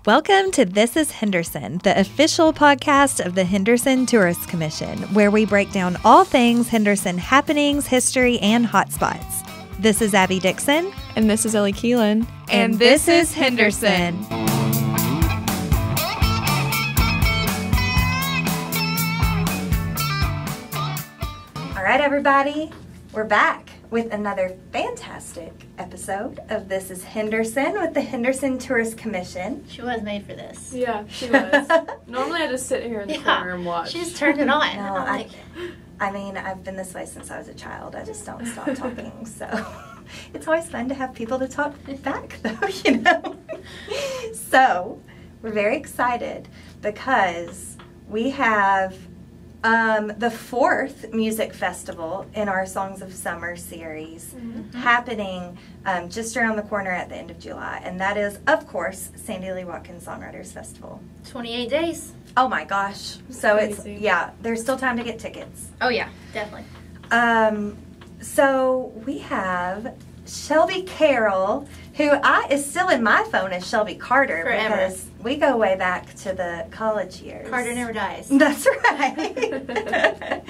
Welcome to This Is Henderson, the official podcast of the Henderson Tourist Commission, where we break down all things Henderson happenings, history, and hotspots. This is Abby Dixon. And this is Ellie Keelan. And this is Henderson. All right, everybody, we're back with another fantastic episode of This is Henderson with the Henderson Tourist Commission. She was made for this. Yeah, she was. Normally I just sit here in the corner and watch. She just turned it on. No, I mean, I've been this way since I was a child. I just don't stop talking. So it's always fun to have people to talk back, though, you know. So we're very excited because we have the fourth music festival in our Songs of Summer series happening just around the corner at the end of July. And that is, of course, Sandy Lee Watkins Songwriters Festival. 28 days. Oh my gosh. So Crazy. There's still time to get tickets. Oh, yeah, definitely. So we have Shelbi Carroll, who is still in my phone as Shelbi Carter. Forever. Because we go way back to the college years. Carter never dies. That's right.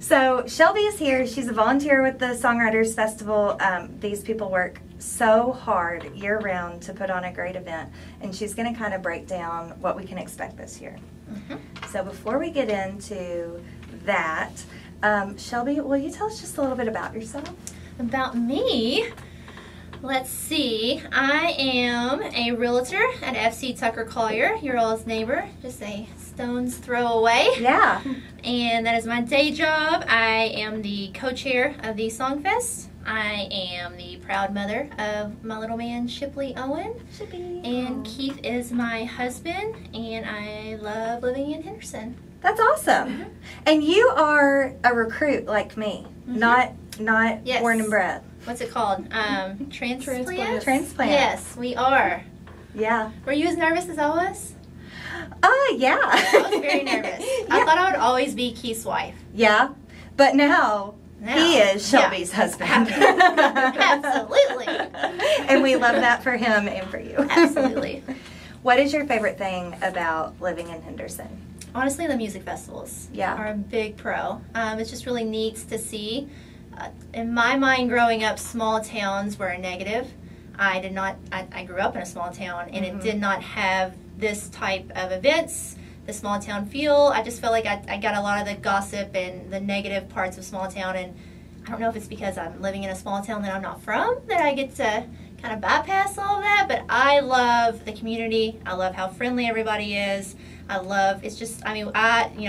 So Shelbi is here. She's a volunteer with the Songwriters Festival. These people work so hard year-round to put on a great event, and she's going to kind of break down what we can expect this year. So before we get into that, Shelbi, will you tell us just a little bit about yourself? About me? Let's see. I am a realtor at FC Tucker Collier, your all's neighbor, just a stone's throw away. Yeah. And that is my day job. I am the co-chair of the Songfest. I am the proud mother of my little man, Shipley Owen. Shipley. And Keith is my husband, and I love living in Henderson. That's awesome. And you are a recruit like me, not Yes. born and bred. What's it called? Transplant? Transplant. Yes, we are. Yeah. Were you as nervous as I was? Yeah. I was very nervous. I thought I would always be Keith's wife. Yeah. But now he is Shelby's husband. Absolutely. And we love that for him and for you. Absolutely. What is your favorite thing about living in Henderson? Honestly, the music festivals are a big pro. It's just really neat to see. In my mind, growing up, small towns were a negative. I grew up in a small town, and it did not have this type of events, the small town feel. I just felt like I got a lot of the gossip and the negative parts of small town, and I don't know if it's because I'm living in a small town that I'm not from that I get to kind of bypass all of that, but I love the community. I love how friendly everybody is.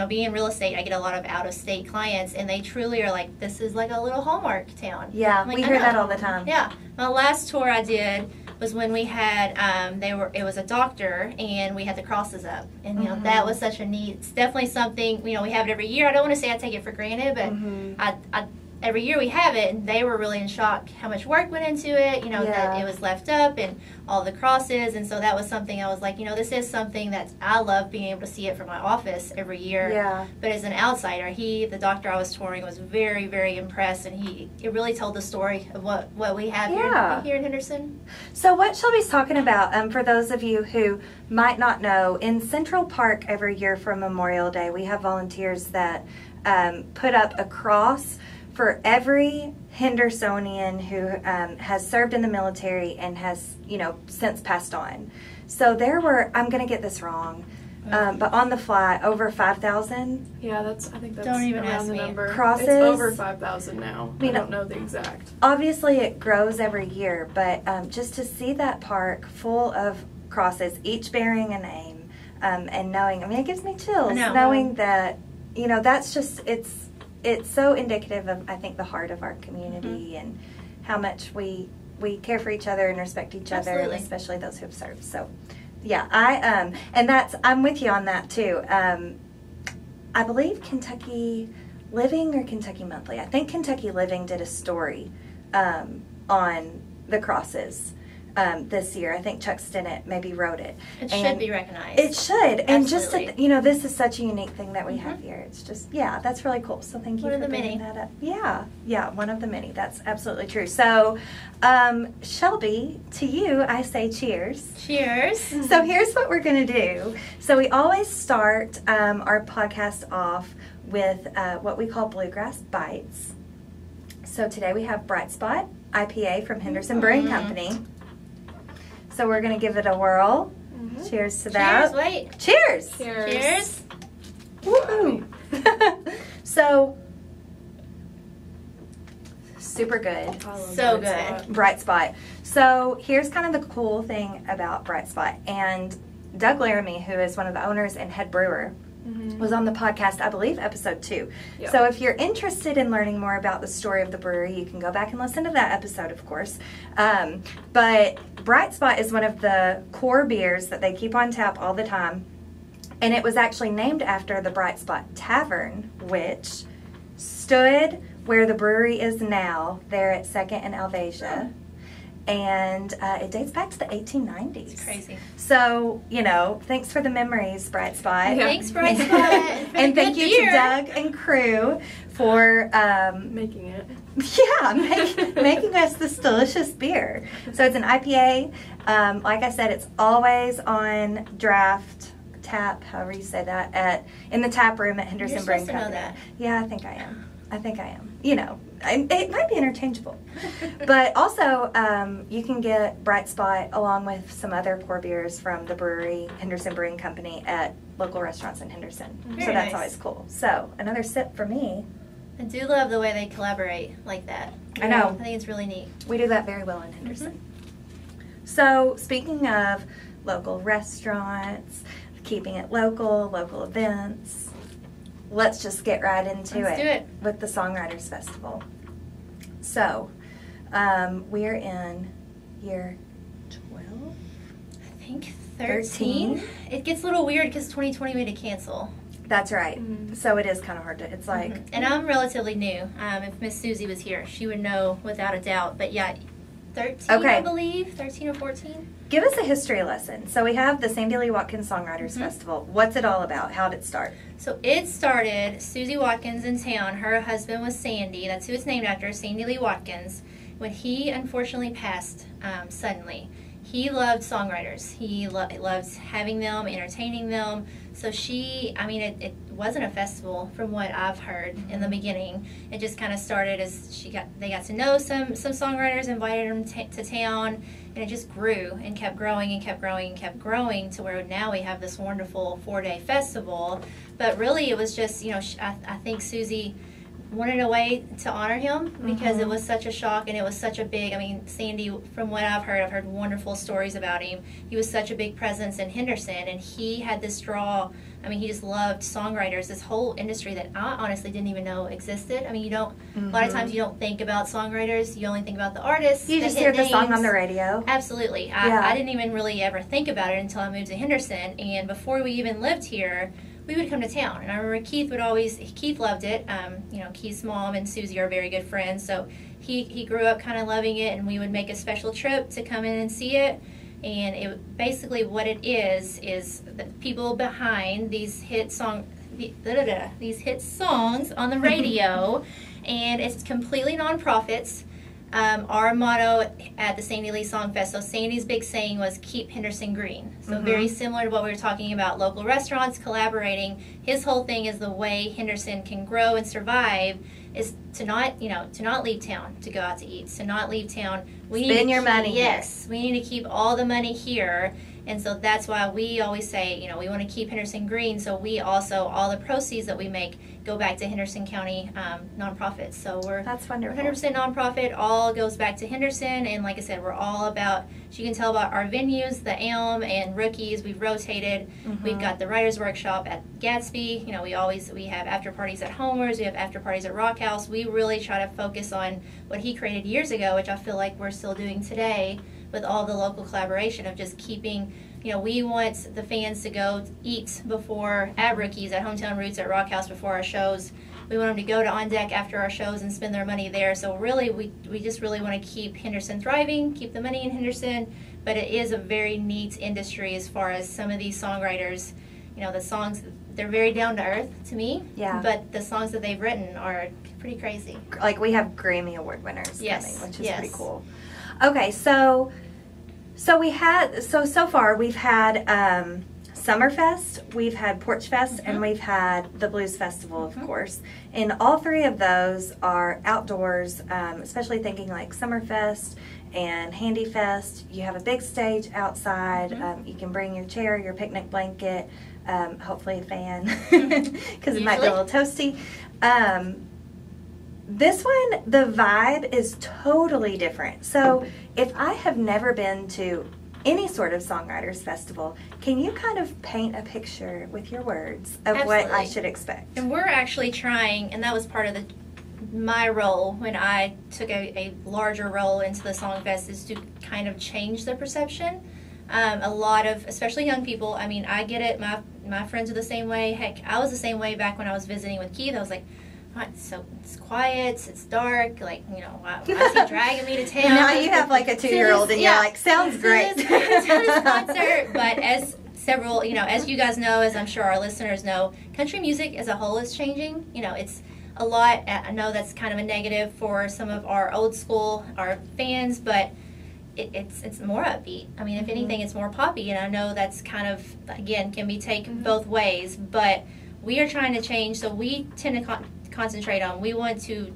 Being in real estate, I get a lot of out-of-state clients, and they truly are like, this is like a little Hallmark town. Yeah, like, we hear that all the time. Yeah. My last tour I did was when we had, it was a doctor, and we had the crosses up. And, that was such a neat, it's definitely something, we have it every year. I don't want to say I take it for granted, but every year we have it, and they were really in shock how much work went into it, that it was left up and all the crosses, and so that was something I was like, this is something that I love being able to see it from my office every year. Yeah. But as an outsider, the doctor I was touring was very, very impressed, and it really told the story of what we have here in Henderson. So what Shelby's talking about, for those of you who might not know, in Central Park every year for Memorial Day, we have volunteers that put up a cross for every Hendersonian who has served in the military and has, since passed on. So there were, I'm going to get this wrong, but on the fly, over 5,000. Yeah, I think that's don't even around ask the me. number. Crosses. It's over 5,000 now. I don't know the exact. Obviously, it grows every year, but just to see that park full of crosses, each bearing a name, and knowing, it gives me chills, knowing that, that's just, it's so indicative of, I think, the heart of our community and how much we care for each other and respect each other, and especially those who have served. So, yeah, I'm with you on that too. I believe Kentucky Living or Kentucky Monthly. I think Kentucky Living did a story on the crosses. this year. I think Chuck Stinnett maybe wrote it. It should be recognized. It should. And just, this is such a unique thing that we have here. It's just, that's really cool. So thank you for bringing that up. Yeah, one of the many. That's absolutely true. So, Shelbi, to you, I say cheers. Cheers. So here's what we're going to do. So we always start our podcast off with what we call Bluegrass Bites. So today we have Bright Spot IPA from Henderson Brewing Company. So we're going to give it a whirl. Cheers to that. Cheers, wait. Cheers. Cheers. Woohoo. So, super good. So good. Bright Spot. So, here's kind of the cool thing about Bright Spot. And Doug Laramie, who is one of the owners and head brewer, was on the podcast, I believe, episode 2. Yep. So if you're interested in learning more about the story of the brewery, you can go back and listen to that episode, of course. But Bright Spot is one of the core beers that they keep on tap all the time. And it was actually named after the Bright Spot Tavern, which stood where the brewery is now, there at 2nd and Alvasia. And it dates back to the 1890s. It's crazy. So, thanks for the memories, Bright Spot. Yeah. Thanks, Bright Spot. And thank you to Doug and crew for making it. Yeah, making us this delicious beer. So it's an IPA. Like I said, it's always on draft, tap, however you say that, in the tap room at Henderson Brewing Company. Know that. Yeah, I think I am. It might be interchangeable. But also, you can get Bright Spot along with some other core beers from the brewery, Henderson Brewing Company, at local restaurants in Henderson. So that's always cool. So, another sip for me. I do love the way they collaborate like that. I know. I think it's really neat. We do that very well in Henderson. So, speaking of local restaurants, keeping it local events, let's just get right into it with the Songwriters Festival. So, we're in year 12? I think 13. It gets a little weird because 2020 made it cancel. That's right. So it is kind of hard to, it's like... And I'm relatively new. If Miss Susie was here, she would know without a doubt. But yeah, 13, I believe. 13 or 14. Give us a history lesson. So we have the Sandy Lee Watkins Songwriters Festival. What's it all about? How did it start? So it started, Susie Watkins in town, her husband was Sandy. That's who it's named after, Sandy Lee Watkins. When he unfortunately passed suddenly, he loved songwriters. He loves having them, entertaining them. So it wasn't a festival from what I've heard in the beginning. It just kind of started as they got to know some songwriters, invited them to town, and it just grew and kept growing and kept growing and kept growing to where now we have this wonderful 4-day festival. But really it was just, I think Susie wanted a way to honor him because it was such a shock and it was such a big, Sandy, from what I've heard wonderful stories about him. He was such a big presence in Henderson, and he had this draw. He just loved songwriters, this whole industry that I honestly didn't even know existed. You don't, a lot of times you don't think about songwriters, you only think about the artists. You just hear the song on the radio. Absolutely. I didn't even really ever think about it until I moved to Henderson, and before we even lived here, we would come to town. And I remember Keith loved it. Keith's mom and Susie are very good friends, so he grew up kind of loving it, and we would make a special trip to come in and see it. And basically what it is the people behind these hit songs on the radio, and it's completely nonprofits. Our motto at the Sandy Lee Song Fest, so Sandy's big saying was keep Henderson green. So very similar to what we were talking about, local restaurants collaborating. His whole thing is the way Henderson can grow and survive is to not leave town to go out to eat, to not leave town. Spend your money. Yes, we need to keep all the money here. And so that's why we always say, we want to keep Henderson green. So we also, all the proceeds that we make go back to Henderson County nonprofits. So that's wonderful. 100% nonprofit, all goes back to Henderson. And like I said, we're all about, as you can tell about our venues, the Elm and Rookies, we've rotated. We've got the Writers Workshop at Gatsby. We have after parties at Homer's, we have after parties at Rock House. We really try to focus on what he created years ago, which I feel like we're still doing today, with all the local collaboration of just keeping, we want the fans to go eat before at Rookies, at Hometown Roots, at Rock House before our shows. We want them to go to On Deck after our shows and spend their money there. So really, we just really want to keep Henderson thriving, keep the money in Henderson. But it is a very neat industry as far as some of these songwriters, the songs, they're very down to earth to me. Yeah. But the songs that they've written are pretty crazy. Like we have Grammy Award winners yes. coming, which is pretty cool. Okay, so far we've had Summerfest, we've had Porch Fest, and we've had the Blues Festival, of course. And all three of those are outdoors, especially thinking like Summerfest and Handy Fest. You have a big stage outside. You can bring your chair, your picnic blanket, hopefully a fan, because it might be a little toasty. This one, the vibe is totally different. So if I have never been to any sort of Songwriters Festival, can you kind of paint a picture with your words of what I should expect? And we're actually trying, and that was part of my role when I took a larger role into the Songfest, is to kind of change the perception. A lot of, especially young people, I mean, I get it, my friends are the same way. Heck, I was the same way back when I was visiting with Keith. I was like, so it's quiet, it's dark, like, why is he dragging me to town? And now you have like a 2-year-old and you're like, sounds great. To this concert. But as several, as you guys know, as I'm sure our listeners know, country music as a whole is changing. It's a lot. I know that's kind of a negative for some of our old school, our fans, but it's more upbeat. I mean, if anything, it's more poppy, and I know that's kind of, again, can be taken both ways, but we are trying to change, so we tend to concentrate on, we want to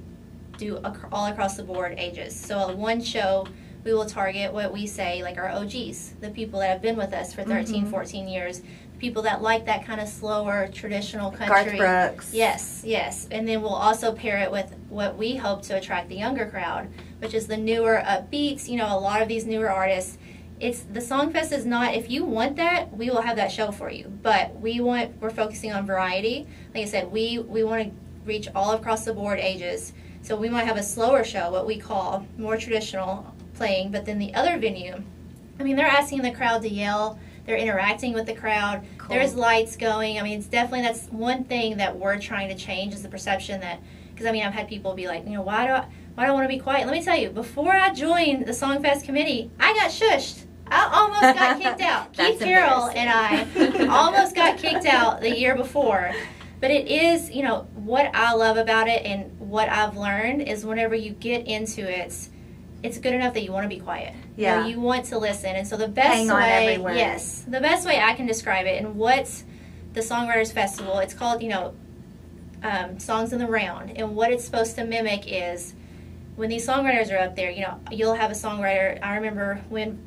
do all across the board ages. So on one show, we will target what we say, like our OGs, the people that have been with us for 13, 14 years, people that like that kind of slower, traditional country. Garth Brooks. Yes. And then we'll also pair it with what we hope to attract the younger crowd, which is the newer upbeats. A lot of these newer artists, the Songfest is not, if you want that, we will have that show for you. But we're focusing on variety. Like I said, we want to reach all across the board ages. So we might have a slower show, what we call more traditional playing, but then the other venue, I mean, they're asking the crowd to yell, they're interacting with the crowd, cool. There's lights going. I mean, it's definitely, that's one thing that we're trying to change, is the perception that, because I mean, I've had people be like, why do I want to be quiet? Let me tell you, before I joined the Songfest committee, I got shushed. I almost got kicked out. Keith Carroll and I almost got kicked out the year before. But it is, what I love about it and what I've learned is whenever you get into it, it's good enough that you want to be quiet. Yeah. You want to listen. And so the best way, yes, the best way I can describe it, and what's the Songwriters Festival, it's called, Songs in the Round. And what it's supposed to mimic is, when these songwriters are up there, you'll have a songwriter. I remember when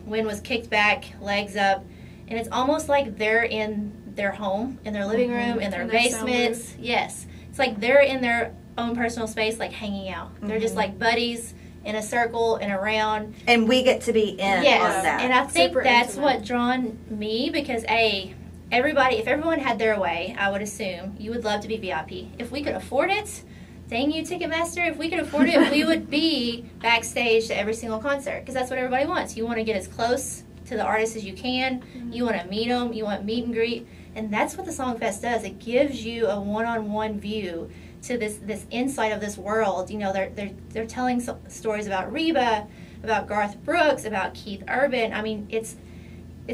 Wynn was kicked back, legs up, and it's almost like they're in their home, in their living room, in their basements. Yes. It's like they're in their own personal space, like hanging out. They're just like buddies in a circle and around. And we get to be in on that. And I think that's what drawn me, because if everyone had their way, I would assume you would love to be VIP. If we could afford it, dang you, Ticketmaster, if we could afford it, we would be backstage to every single concert, because that's what everybody wants. You want to get as close to the artists as you can. You want to meet them. You want meet and greet. And that's what the Songfest does. It gives you a one-on-one view to this insight of this world. They're telling stories about Reba, about Garth Brooks, about Keith Urban. I mean, it's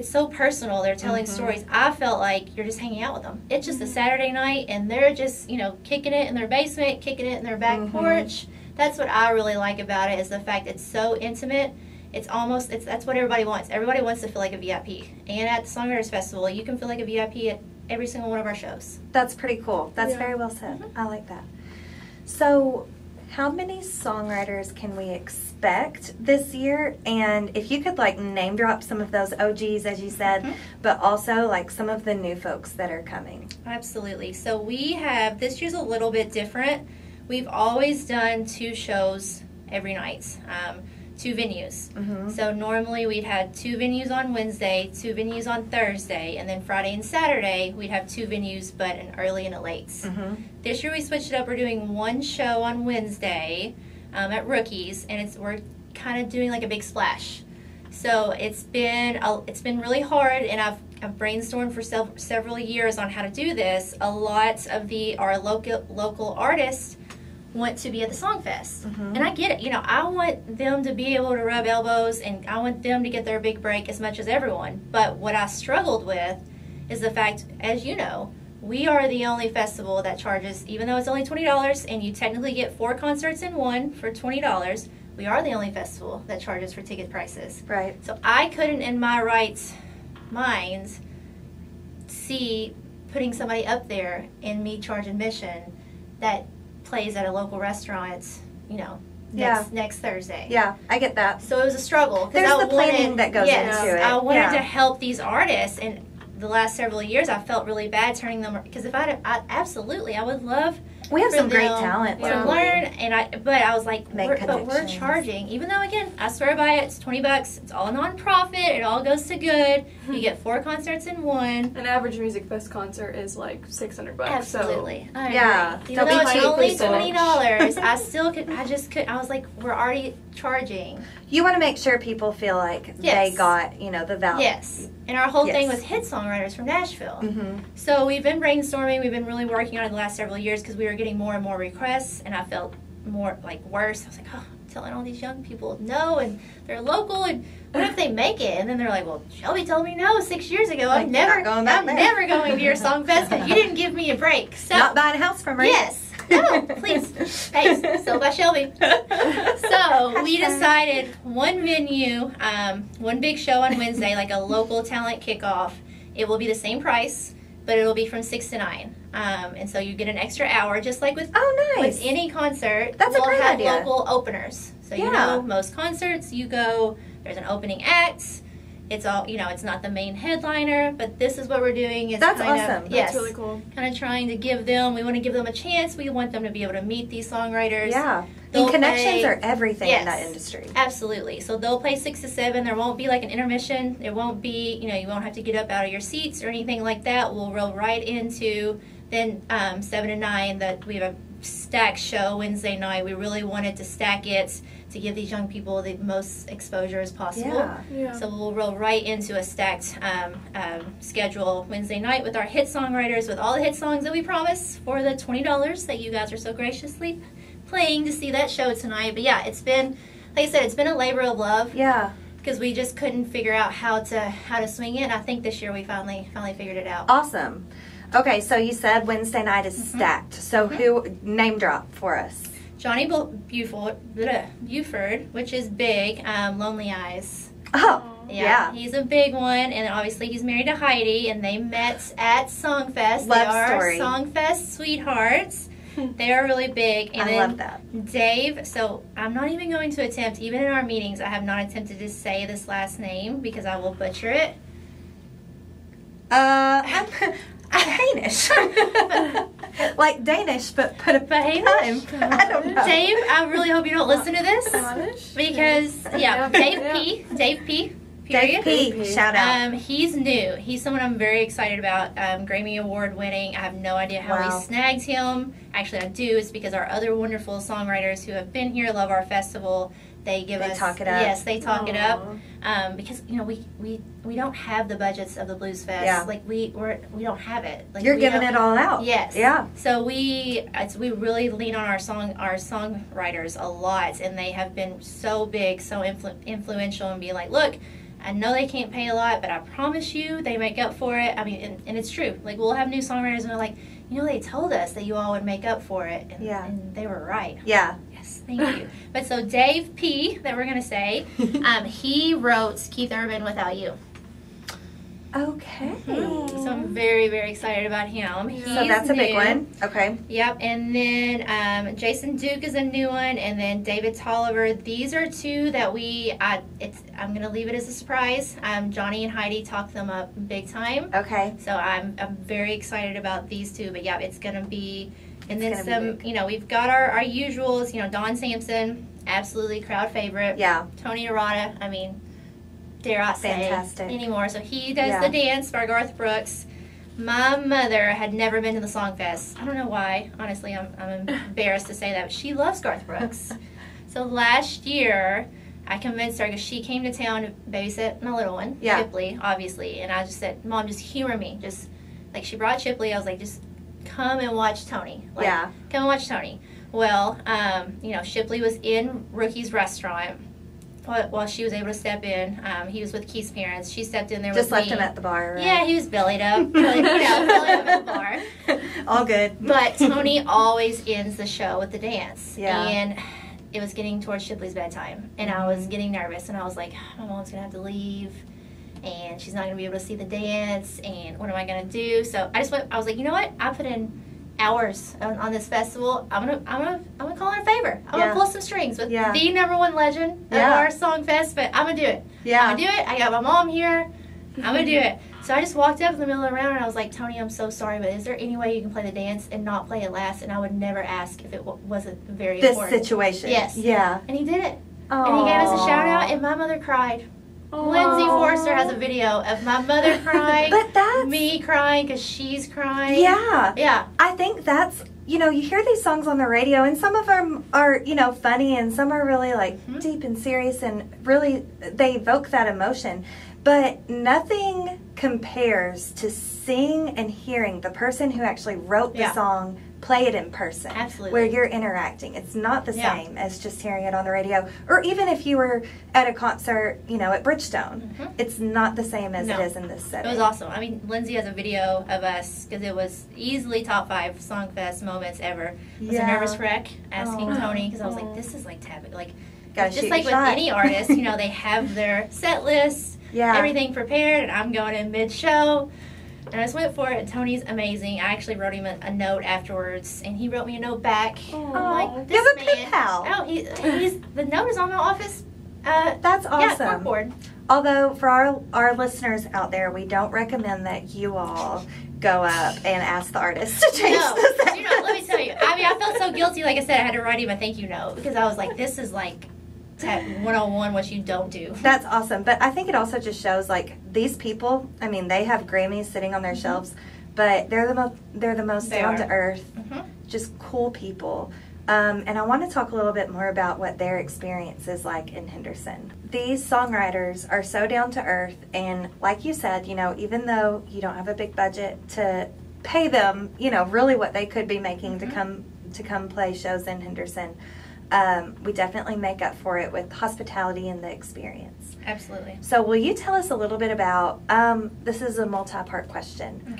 so personal. They're telling stories. I felt like you're just hanging out with them. It's just a Saturday night, and they're just, kicking it in their basement, kicking it in their back porch. That's what I really like about it, is the fact it's so intimate. That's what everybody wants. Everybody wants to feel like a VIP. And at the Songwriters Festival, you can feel like a VIP at every single one of our shows. That's pretty cool. That's very well said. I like that. So, how many songwriters can we expect this year? And if you could name drop some of those OGs, as you said, but also some of the new folks that are coming. Absolutely. So we have, this year's a little bit different. We've always done 2 shows every night. 2 venues. So normally we'd have 2 venues on Wednesday, 2 venues on Thursday, and then Friday and Saturday we'd have 2 venues, but an early and a late. This year we switched it up. We're doing 1 show on Wednesday at Rookies, and we're kind of doing a big splash. So it's been really hard, and I've brainstormed for several years on how to do this. A lot of our local artists want to be at the Songfest, and I get it. I want them to be able to rub elbows, and I want them to get their big break as much as everyone. But what I struggled with is the fact, as you know, we are the only festival that charges, even though it's only $20, and you technically get 4 concerts in one for $20. We are the only festival that charges for ticket prices. Right. So I couldn't, in my right mind, see putting somebody up there and me charge admission that plays at a local restaurant, next Thursday. Yeah, I get that. So it was a struggle. There's the planning that goes into it. I wanted to help these artists, and the last several years I felt really bad turning them, because if I would love. We have some great talent to learn, but I was like, we're charging, even though, again, I swear by it, it's $20. It's all nonprofit. It all goes to good. You get 4 concerts in one. An average Music Fest concert is like $600. Absolutely. So. Even though it's only $20, I still could. I was like, we're already charging. You want to make sure people feel like they got, the value. Yes. And our whole thing was hit songwriters from Nashville. So we've been brainstorming. We've been really working on it the last several years because we were getting more and more requests, and I felt more worse. I was like, I'm telling all these young people no, and they're local, and what if they make it? And then they're like, well, Shelbi told me no 6 years ago. I'm never going to your song fest because you didn't give me a break. So not buying a house from her. Yes. No, please. Hey, so by Shelbi. So we decided one venue, one big show on Wednesday, like a local talent kickoff. It will be the same price, but it will be from 6 to 9. And so you get an extra hour, just like with with any concert. That's a great idea. We'll have local openers. So most concerts, you go, there's an opening act. It's all, it's not the main headliner, but this is what we're doing. That's awesome. That's really cool. Kind of trying to we want to give them a chance. We want them to be able to meet these songwriters. Yeah. And connections are everything in that industry. Absolutely. So they'll play 6 to 7. There won't be like an intermission. It won't be, you won't have to get up out of your seats or anything like that. We'll roll right into then 7 to 9 that we have a stacked show Wednesday night. We really wanted to stack it to give these young people the most exposure as possible. Yeah. So we'll roll right into a stacked schedule Wednesday night with our hit songwriters, with all the hit songs that we promise for the $20 that you guys are so graciously playing to see that show tonight. But yeah, it's been, like I said, it's been a labor of love. Yeah. Because we just couldn't figure out how to swing it. And I think this year we finally figured it out. Awesome. Okay, so you said Wednesday night is stacked. So who, name drop for us? Johnny Buford, which is big, Lonely Eyes. Oh, yeah. He's a big one, and obviously he's married to Heidi, and they met at Songfest. Love story. They are Songfest sweethearts. They are really big. And I love that. Dave, so I'm not even going to attempt, even in our meetings, I have not attempted to say this last name because I will butcher it. I'm Danish. Like Danish, but put a time. I don't know. Dave, I really hope you don't listen to this. Spanish? Because, Dave P. Period. Dave P. Shout out. He's new. He's someone I'm very excited about. Grammy Award winning. I have no idea how we snagged him. Actually, I do. It's because our other wonderful songwriters who have been here love our festival. They talk it up. Yes, they talk it up. Because we don't have the budgets of the Blues Fest. Yeah. Like we don't have it. Like you're giving it all out. Yes. Yeah. So we really lean on our songwriters a lot, and they have been so big, so influential, and being like, look, I know they can't pay a lot, but I promise you they make up for it. I mean, and it's true. Like we'll have new songwriters, and they're like, they told us that you all would make up for it, and they were right. Yeah. Thank you. But so Dave P, that we're going to say, he wrote Keith Urban Without You. Okay. So I'm very, very excited about him. So that's a big one. Okay. Yep. And then Jason Duke is a new one. And then David Tolliver. These are two that I'm going to leave it as a surprise. Johnny and Heidi talked them up big time. Okay. So I'm very excited about these two. But yeah, it's going to be... And then some, we've got our usuals, Don Sampson, absolutely crowd favorite. Yeah. Tony Arata, I mean, dare I say fantastic anymore. So he does the dance by Garth Brooks. My mother had never been to the Songfest. I don't know why. Honestly, I'm embarrassed to say that. But she loves Garth Brooks. So last year, I convinced her because she came to town to babysit my little one, Shipley, obviously. And I just said, Mom, just humor me. Just, like, she brought Shipley. I was like, just come and watch Tony. Like, come and watch Tony. Well, you know, Shipley was in Rookie's restaurant while she was able to step in. He was with Keith's parents. She stepped in there with me. Just left him at the bar, right? Yeah, he was bellied up. Bellied up at the bar. All good. But Tony always ends the show with the dance. Yeah. And it was getting towards Shipley's bedtime, and I was getting nervous, and I was like, my mom's gonna have to leave, and she's not gonna be able to see the dance, and what am I gonna do? So I was like, you know what? I put in hours on this festival. I'm gonna call in a favor. I'm gonna pull some strings with the #1 legend of our song fest, but I'm gonna do it. I'm gonna do it. I got my mom here. I'm gonna do it. So I just walked up in the middle of the round and I was like, Tony, I'm so sorry, but is there any way you can play the dance and not play it last? And I would never ask if it wasn't very important. This situation. Yes. Yeah. And he did it. Aww. And he gave us a shout out, and my mother cried. Aww. Lindsay Forrester has a video of my mother crying, but that's me crying because she's crying. Yeah. Yeah. I think that's, you know, you hear these songs on the radio, and some of them are, you know, funny, and some are really, like, deep and serious, and really, they evoke that emotion. But nothing compares to seeing and hearing the person who actually wrote the song play it in person. Absolutely. Where you're interacting. It's not the same as just hearing it on the radio. Or even if you were at a concert, you know, at Bridgestone. It's not the same as it is in this setting. It was awesome. I mean, Lindsay has a video of us, because it was easily top 5 Songfest moments ever. It was a nervous wreck asking Tony, because I was like, this is like tapping. Like, just like with any artist, you know, they have their set list, everything prepared, and I'm going in mid-show. And I just went for it, and Tony's amazing. I actually wrote him a note afterwards, and he wrote me a note back. Oh, like, you have a pen pal. Oh, the note is on my office. That's awesome. Yeah, corkboard. Although, for our listeners out there, we don't recommend that you all go up and ask the artist to change the set. You know, let me tell you. I mean, I felt so guilty. Like I said, I had to write him a thank you note, because I was like, this is like 101 what you don't do. That's awesome. But I think it also just shows, like, these people, I mean, they have Grammys sitting on their shelves, but they're the most down to earth, just cool people. And I want to talk a little bit more about what their experience is like in Henderson. These songwriters are so down to earth, and like you said, you know, even though you don't have a big budget to pay them, you know, really what they could be making to come play shows in Henderson, we definitely make up for it with hospitality and the experience. Absolutely. So will you tell us a little bit about, this is a multi-part question,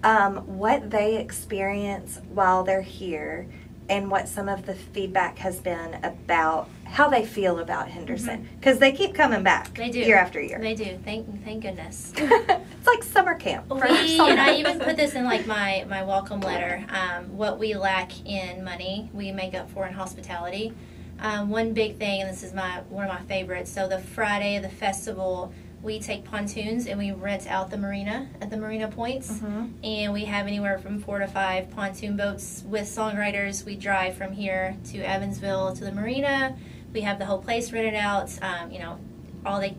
what they experience while they're here, and what some of the feedback has been about how they feel about Henderson. Because they keep coming back. They do. Year after year. They do. Thank goodness. It's like summer camp. And I even put this in like my welcome letter. What we lack in money, we make up for in hospitality. One big thing, and this is one of my favorites, so the Friday of the festival, we take pontoons and we rent out the marina at the marina points, and we have anywhere from 4 to 5 pontoon boats with songwriters. We drive from here to Evansville to the marina. We have the whole place rented out. You know,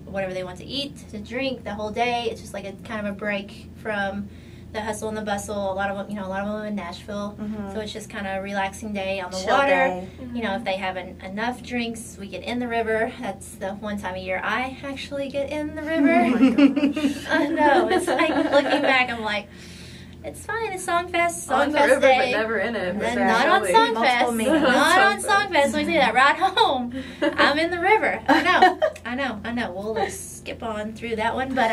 whatever they want to eat, to drink, the whole day. It's just like a kind of a break from the hustle and the bustle. A lot of them in Nashville, so it's just kind of a relaxing day on the water. You know, if they have enough drinks, we get in the river. That's the one time a year I actually get in the river. Oh my gosh. I know, it's like, looking back, I'm like, it's fine. It's Songfest. On the river, but never in it. Not on Songfest. Not on Songfest. Let me say that. Right home, I'm in the river. I know. We'll just skip on through that one. But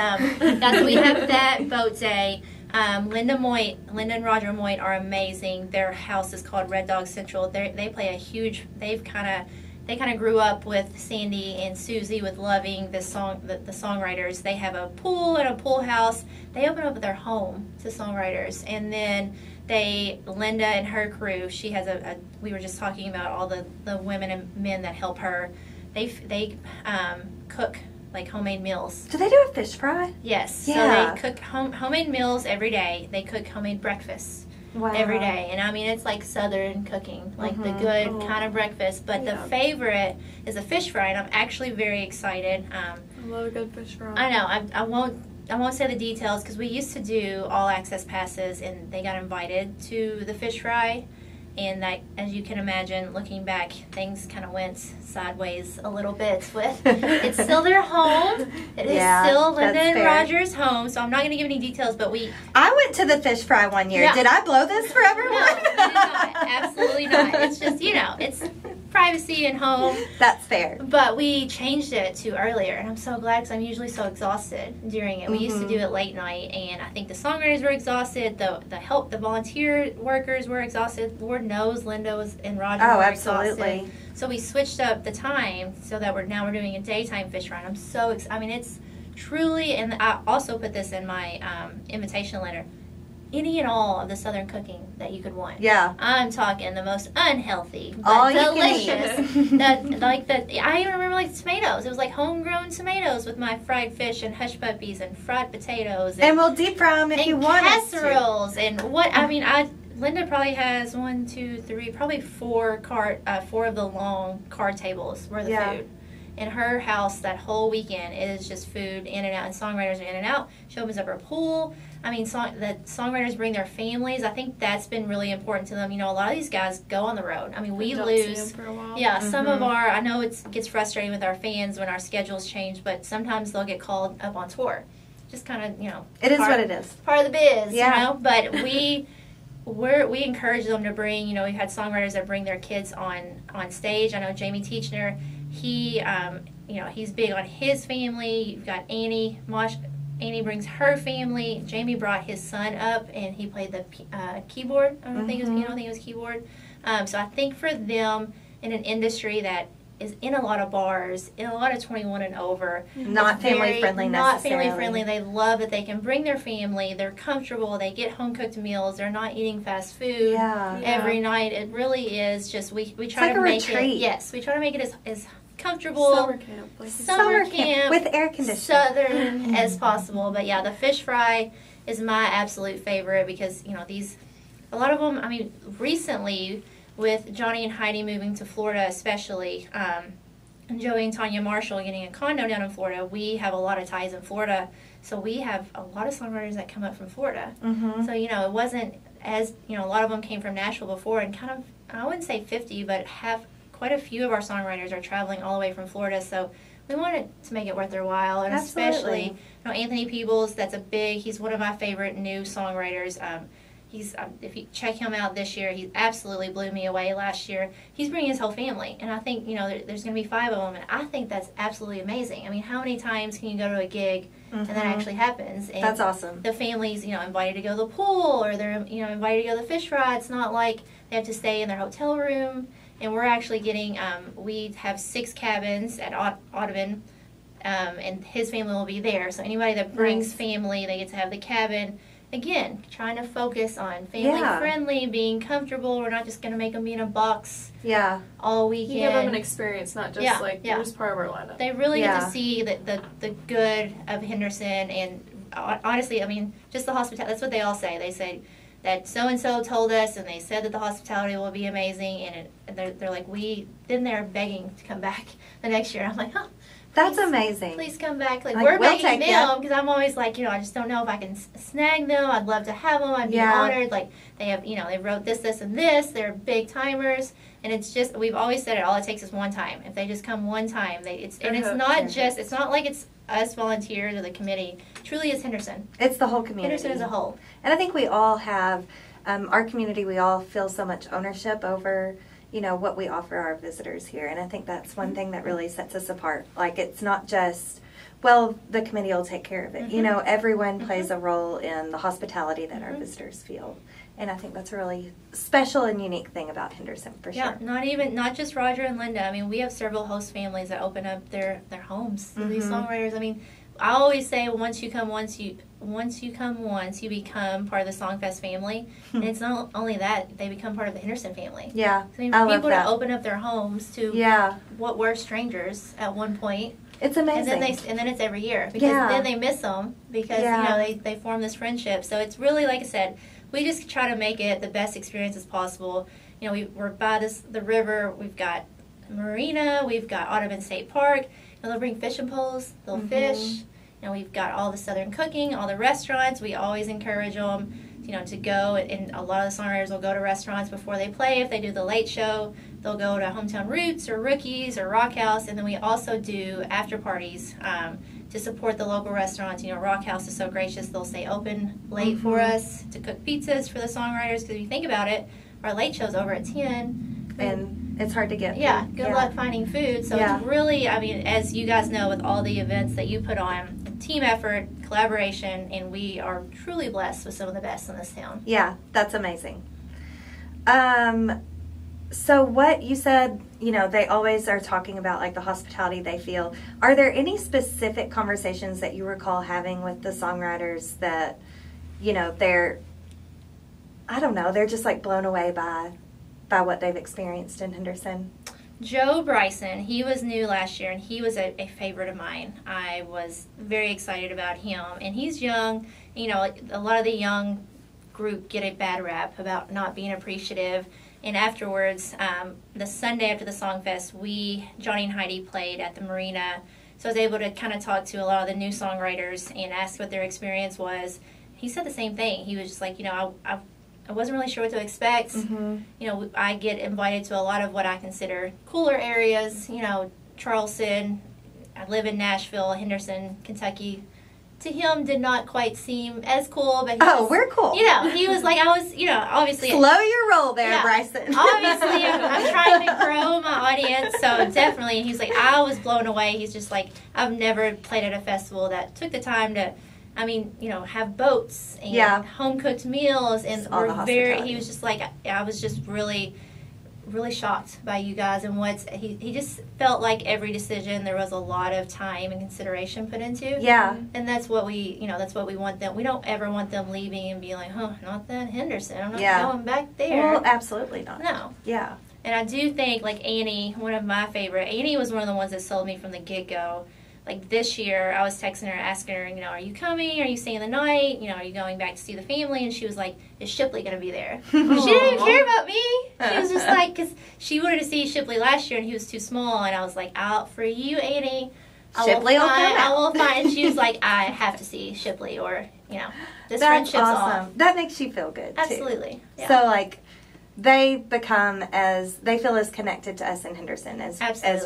we have that boat day. Linda and Roger Moit are amazing. Their house is called Red Dog Central. They play a huge. They kind of grew up with Sandy and Susie with loving the songwriters. They have a pool and a pool house. They open up their home to songwriters, and then Linda and her crew. She has we were just talking about all the women and men that help her. They cook like homemade meals. Do they do a fish fry? Yes. Yeah. So they cook homemade meals every day. They cook homemade breakfasts every day. And I mean, it's like Southern cooking, like the good kind of breakfast. But the favorite is a fish fry, and I'm actually very excited. I love a good fish fry. I know. I won't say the details, because we used to do all access passes, and they got invited to the fish fry. And that, as you can imagine, looking back, things kind of went sideways a little bit with, it's still their home. It is still Linda and Roger's home, so I'm not going to give any details, but I went to the fish fry one year. Yeah. Did I blow this for everyone? No, you did not. Absolutely not. It's just, it's privacy and home. That's fair. But we changed it to earlier, and I'm so glad because I'm usually so exhausted during it. We used to do it late night, and I think the songwriters were exhausted, the volunteer workers were exhausted. Lord knows Linda and Roger were absolutely. Exhausted. So we switched up the time so that we're doing a daytime fish fry. I'm so excited. It's truly, and I also put this in my invitation letter, any and all of the Southern cooking that you could want. Yeah. I'm talking the most unhealthy, but delicious. I even remember tomatoes. It was homegrown tomatoes with my fried fish and hush puppies and fried potatoes. And we'll deep fry them if you want us to. Casseroles and Linda probably has 1, 2, 3, probably 4 of the long card tables worth of food. In her house, that whole weekend, it is just food in and out, and songwriters are in and out. She opens up her pool. The songwriters bring their families. I think that's been really important to them. A lot of these guys go on the road. We lose. For a while. Yeah, some of I know it gets frustrating with our fans when our schedules change, but sometimes they'll get called up on tour. Just kind of, It is what it is. Part of the biz, But we encourage them to bring, we had songwriters that bring their kids on stage. I know Jamie Teachner, he's big on his family. You've got Annie brings her family. Jamie brought his son up, and he played the keyboard. I don't think it was piano, I think it was keyboard. So I think for them, in an industry that is in a lot of bars, in a lot of 21 and over. Not family friendly necessarily. Not family friendly. They love that they can bring their family. They're comfortable. They get home cooked meals. They're not eating fast food every night. It really is just, we try to make it. Yes, we try to make it as comfortable. Summer camp. With air conditioning. Southern as possible. But the fish fry is my absolute favorite because, a lot of them, recently, with Johnny and Heidi moving to Florida especially, and Joey and Tanya Marshall getting a condo down in Florida, we have a lot of ties in Florida. So we have a lot of songwriters that come up from Florida. So, it wasn't as, a lot of them came from Nashville before, and kind of, I wouldn't say 50, but quite a few of our songwriters are traveling all the way from Florida. So we wanted to make it worth their while. And especially, Anthony Peebles, he's one of my favorite new songwriters. If you check him out this year, he absolutely blew me away last year. He's bringing his whole family, and I think, there's going to be 5 of them, and I think that's absolutely amazing. How many times can you go to a gig and that actually happens? And that's awesome. The family's, invited to go to the pool, or they're, invited to go to the fish fry. It's not like they have to stay in their hotel room, and we're actually getting, we have 6 cabins at Audubon, and his family will be there. So anybody that brings family, they get to have the cabin. Again, trying to focus on family-friendly, being comfortable. We're not just going to make them be in a box all weekend. You give them an experience, not just you're just part of our lineup. They really get to see the good of Henderson, and honestly, just the hospitality. That's what they all say. They say that so-and-so told us, and they said that the hospitality will be amazing, and they're like, they're begging to come back the next year. I'm like, that's amazing. Please come back. We're begging them because I'm always I just don't know if I can snag them. I'd love to have them. I'd be honored. They have, they wrote this, this, and this. They're big timers, and it's just, we've always said it. All it takes is one time. If they just come one time, it's not like it's us volunteers or the committee. It truly is Henderson. It's the whole community. Henderson as a whole. And I think we all have, our community. We all feel so much ownership over what we offer our visitors here. And I think that's one thing that really sets us apart. It's not just, the committee will take care of it. Everyone plays a role in the hospitality that our visitors feel. And I think that's a really special and unique thing about Henderson, for sure. Not just Roger and Linda. We have several host families that open up their homes to these songwriters. I always say once you come once, you become part of the Songfest family. And it's not only that, they become part of the Henderson family. Yeah, for people to open up their homes to what were strangers at one point. It's amazing. And then it's every year. Because then they miss them because, they form this friendship. So it's really, like I said, we just try to make it the best experience as possible. We're by the river. We've got marina. We've got Audubon State Park. They'll bring fishing poles. They'll fish. We've got all the Southern cooking, all the restaurants. We always encourage them to go, and a lot of the songwriters will go to restaurants before they play. If they do the late show, they'll go to Hometown Roots or Rookies or Rock House, and then we also do after parties to support the local restaurants. Rock House is so gracious; they'll stay open late for us to cook pizzas for the songwriters. Because if you think about it, our late show's over at 10, and it's hard to get. Yeah, good luck finding food. So it's really, as you guys know, with all the events that you put on, team effort, collaboration, and we are truly blessed with some of the best in this town. Yeah, that's amazing. So what you said, they always are talking about like the hospitality they feel. Are there any specific conversations that you recall having with the songwriters that, they're just like blown away by what they've experienced in Henderson? Joe Bryson, he was new last year, and he was a favorite of mine. I was very excited about him, and he's young. A lot of the young group get a bad rap about not being appreciative. And afterwards, the Sunday after the Songfest, Johnny and Heidi played at the Marina. So I was able to kind of talk to a lot of the new songwriters and ask what their experience was. He said the same thing. He was just like, I wasn't really sure what to expect. I get invited to a lot of what I consider cooler areas. Charleston. I live in Nashville, Henderson, Kentucky. To him, did not quite seem as cool. But we're cool. He was like, I was, obviously. Slow your roll there, Bryson. Obviously, I'm trying to grow my audience, so definitely. He's like, I was blown away. He's just like, I've never played at a festival that took the time to, have boats and home cooked meals, and he was just like, I was just really, really shocked by you guys and he just felt like every decision there was a lot of time and consideration put into. Yeah. And that's what we want them. We don't ever want them leaving and being like, not that Henderson. I'm not going back there. Well, absolutely not. No. Yeah. And I do think, like Annie, one of my favorite, Annie was one of the ones that sold me from the get-go. Like this year, I was texting her, asking her, are you coming? Are you staying the night? Are you going back to see the family? And she was like, is Shipley going to be there? She didn't even care about me. She was just like, because she wanted to see Shipley last year and he was too small. And I was like, out for you, Annie. Shipley will come out. I will find. And she was like, I have to see Shipley, or, this friendship's awesome. off. That makes you feel good, too. Absolutely. Yeah. So, like, they feel as connected to us in Henderson as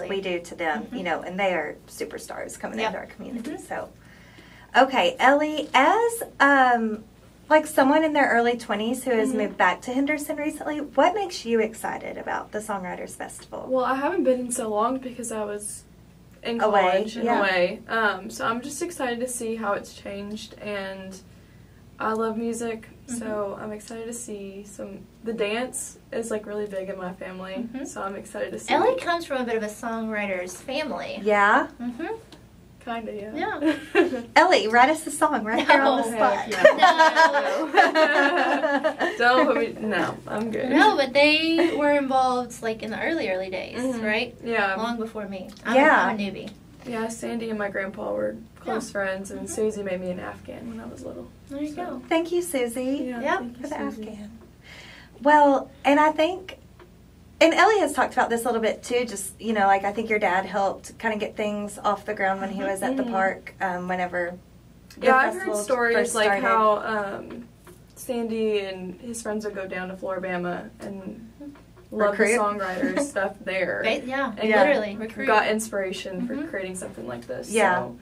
we do to them, and they are superstars coming into our community. So, okay, Ellie, as like someone in their early 20s who has moved back to Henderson recently, what makes you excited about the Songwriters Festival? Well, I haven't been in so long because I was in college and away. So I'm just excited to see how it's changed, and I love music, so I'm excited to see the dance is like really big in my family, so I'm excited to see. Ellie comes from a bit of a songwriter's family. Yeah? Kinda, yeah. Yeah. Ellie, write us a song right here on the spot. No. Don't put me, no, I'm good. No, but they were involved like in the early days, right? Yeah. Long before me. I'm a newbie. Yeah, Sandy and my grandpa were close friends, and Susie made me an Afghan when I was little. There you go. Thank you, Susie. Yeah, for the Afghan. Well, and I think, and Ellie has talked about this a little bit too, just, I think your dad helped kind of get things off the ground when he was at the park, whenever the I've heard stories like started. how Sandy and his friends would go down to Floribama and love the songwriters stuff there. Literally. Got inspiration for creating something like this. Yeah. So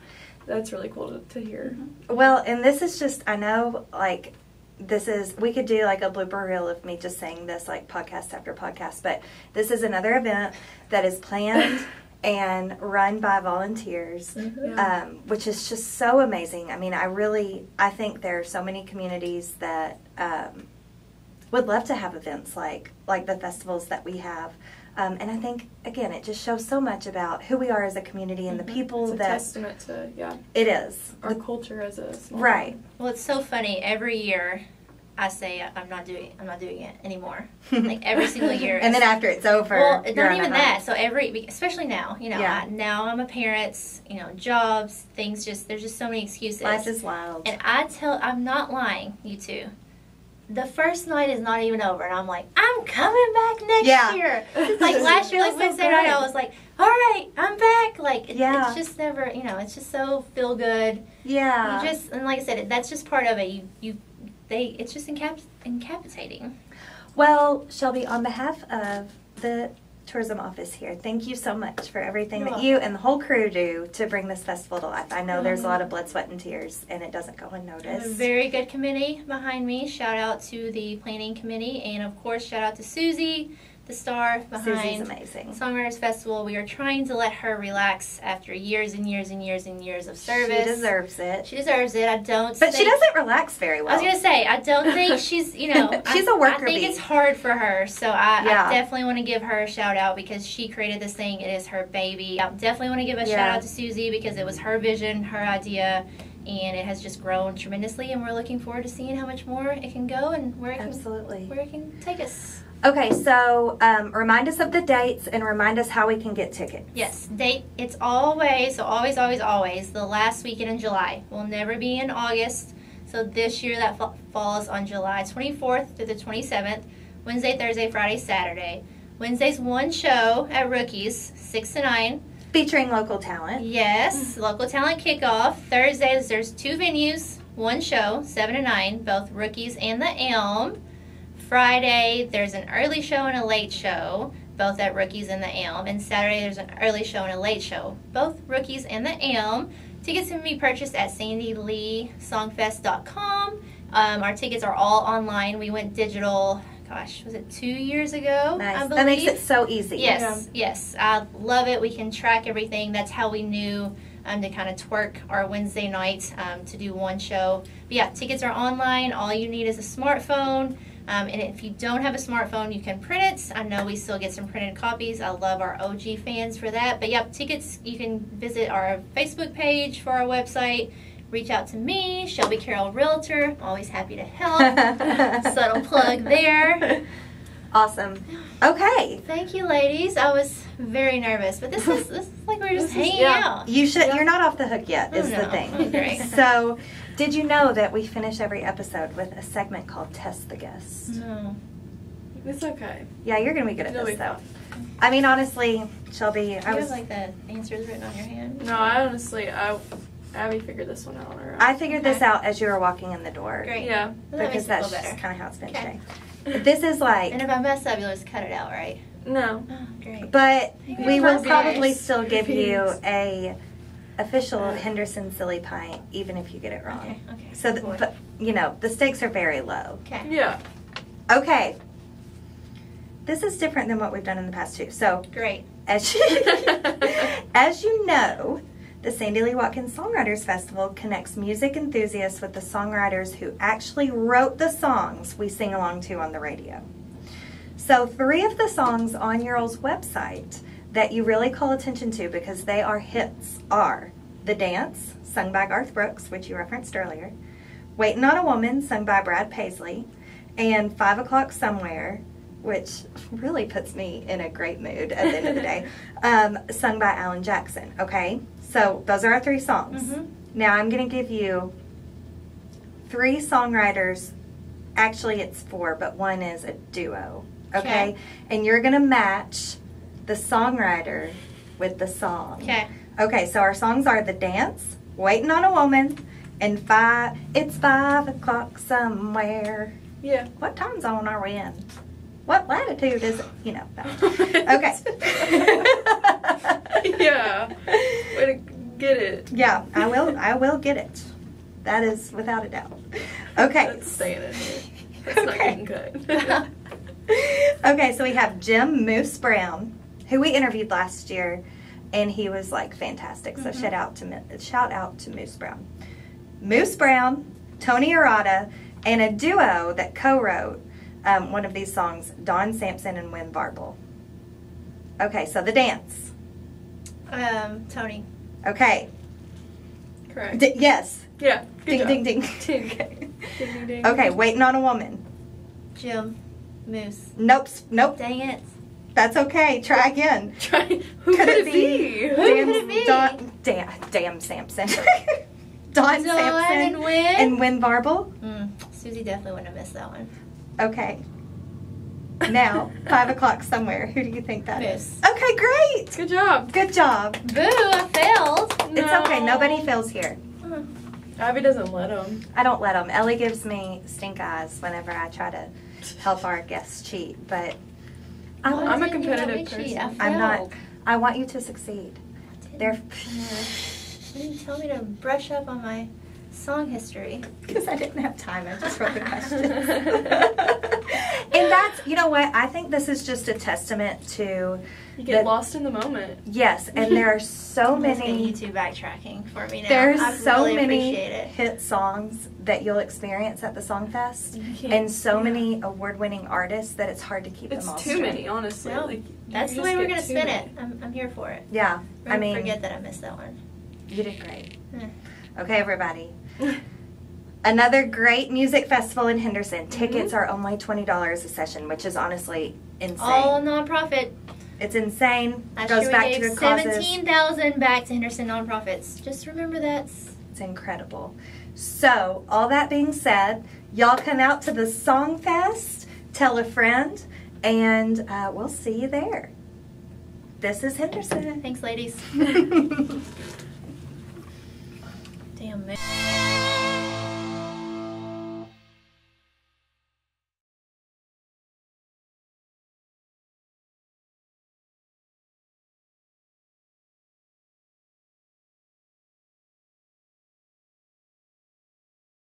that's really cool to hear. Well, and this is just, I know, like, we could do like a blooper reel of me just saying this like podcast after podcast, but this is another event that is planned and run by volunteers, which is just so amazing. I mean, I think there are so many communities that would love to have events like the festivals that we have. And I think, again, it just shows so much about who we are as a community and the people it's a testament to, it is. Our culture as a small Right. Well, it's so funny. Every year I say I'm not doing it anymore. Like every single year. And then after it's over. Well, not even that. So especially now, now I'm a parent, jobs, things there's just so many excuses. Life is wild. And I'm not lying, you two. The first night is not even over, and I'm like, I'm coming back next year. Like last year, like Wednesday night, I was like, all right, I'm back. Like, it's just never, it's just so feel good. Yeah. And like I said, that's just part of it. You it's just incapacitating. Well, Shelbi, on behalf of the tourism office here, thank you so much for everything that you and the whole crew do to bring this festival to life. I know there's a lot of blood, sweat, and tears, and it doesn't go unnoticed. A very good committee behind me. Shout out to the planning committee, and of course, shout out to Susie, the star behind Songwriters Festival. We are trying to let her relax after years and years and years and years of service. She deserves it. She deserves it. But she doesn't relax very well. I was going to say, I don't think she's, she's a worker I think it's hard for her. So I definitely want to give her a shout out because she created this thing. It is her baby. I definitely want to give a shout out to Susie because it was her vision, her idea, and it has just grown tremendously, and we're looking forward to seeing how much more it can go and where it can take us. Okay, so remind us of the dates and remind us how we can get tickets. Yes, it's always the last weekend in July. We'll never be in August. So this year that falls on July 24th through the 27th, Wednesday, Thursday, Friday, Saturday. Wednesday's one show at Rookies, 6 to 9. Featuring local talent. Yes, local talent kickoff. Thursdays, there's 2 venues, one show, 7 to 9, both Rookies and the Elm. Friday, there's an early show and a late show, both at Rookies and the Elm. And Saturday, there's an early show and a late show, both Rookies and the Elm. Tickets can be purchased at sandyleesongfest.com. Our tickets are all online. We went digital, was it 2 years ago? Nice. I believe. That makes it so easy. Yes. I love it. We can track everything. That's how we knew to kind of twerk our Wednesday night to do one show. But yeah, tickets are online. All you need is a smartphone. And if you don't have a smartphone, you can print it. I know we still get some printed copies. I love our OG fans for that. But yeah, tickets, you can visit our Facebook page for our website. Reach out to me, Shelbi Carroll Realtor. Always happy to help. Subtle plug there. Awesome. Okay. Thank you, ladies. I was very nervous, but this is like we're just hanging out. You're not off the hook yet, is the thing. Oh, great. So, did you know that we finish every episode with a segment called Test the Guest? No. It's okay. Yeah, you're going to be good at this, though. I mean, honestly, Shelbi, you have like the answers written on your hand? No, Abby figured this one out on her own. I figured this out as you were walking in the door. Great. Yeah. Well, because that's just kind of how it's been today. This is like... And if I mess up, you'll just cut it out, right? No. Oh, great. But we will probably still give you a official Henderson Silly Pint, even if you get it wrong. Okay. So, but the stakes are very low. Okay. Yeah. Okay. This is different than what we've done in the past, too. So, great. As you know, the Sandy Lee Watkins Songwriters Festival connects music enthusiasts with the songwriters who actually wrote the songs we sing along to on the radio. So 3 of the songs on your all's website that you really call attention to because they are hits are The Dance, sung by Garth Brooks, which you referenced earlier, Waitin' on a Woman, sung by Brad Paisley, and 5 O'Clock Somewhere, which really puts me in a great mood at the end of the day, sung by Alan Jackson, okay? So those are our 3 songs. Mm-hmm. Now I'm going to give you 3 songwriters. Actually, it's 4, but one is a duo, okay? And you're going to match the songwriter with the song. Okay. Okay, so our songs are The Dance, Waitin' on a Woman, and It's 5 O'Clock Somewhere. Yeah. What time zone are we in? What latitude is it? Okay. Yeah. Way to get it. Yeah, I will get it. That is without a doubt. Okay. That's staying in here. That's not getting cut. Okay, so we have Jim Moose Brown, who we interviewed last year, and he was like fantastic. So shout out to Moose Brown. Moose Brown, Tony Arata, and a duo that co-wrote one of these songs, Don Sampson and Wynn Varble. Okay, so The Dance. Tony. Okay. Correct. Yes. Yeah. Good job. Ding, ding, ding. Okay. Ding, ding, ding. Okay, Waitin' on a Woman. Jim. Moose. Nope. Dang it. That's okay. Try again. Who could it be? Who could it be? Damn Sampson. Don Sampson and Wynn Varble. Susie definitely wouldn't have missed that one. Okay. Now, 5 O'Clock Somewhere. Who do you think that is? Moose. Okay, great. Good job. Good job. Boo, I failed. It's okay. Nobody fails here. Abby doesn't let them. I don't let them. Ellie gives me stink eyes whenever I try to help our guests cheat, but I'm a competitive person. I'm not. I want you to succeed. You didn't tell me to brush up on my song history. Because I didn't have time. I just wrote the questions. And that's, you know what, I think this is just a testament to... You get lost in the moment. Yes, and there are so many... YouTube backtracking for me now. There's so many hit songs that you'll experience at the Songfest, and so many award-winning artists that it's hard to keep them all straight. It's too many, honestly. No, that's the way we're going to spin it. I'm here for it. Yeah, I mean... forget that I missed that one. You did great. Okay, everybody. Another great music festival in Henderson. Tickets are only $20 a session, which is honestly insane. All nonprofit. It's insane. Last Goes year back we to gave good causes. $17,000 back to Henderson nonprofits. Just remember that. It's incredible. So, all that being said, y'all come out to the Songfest, tell a friend, and we'll see you there. This is Henderson. Thanks, ladies. Damn, man.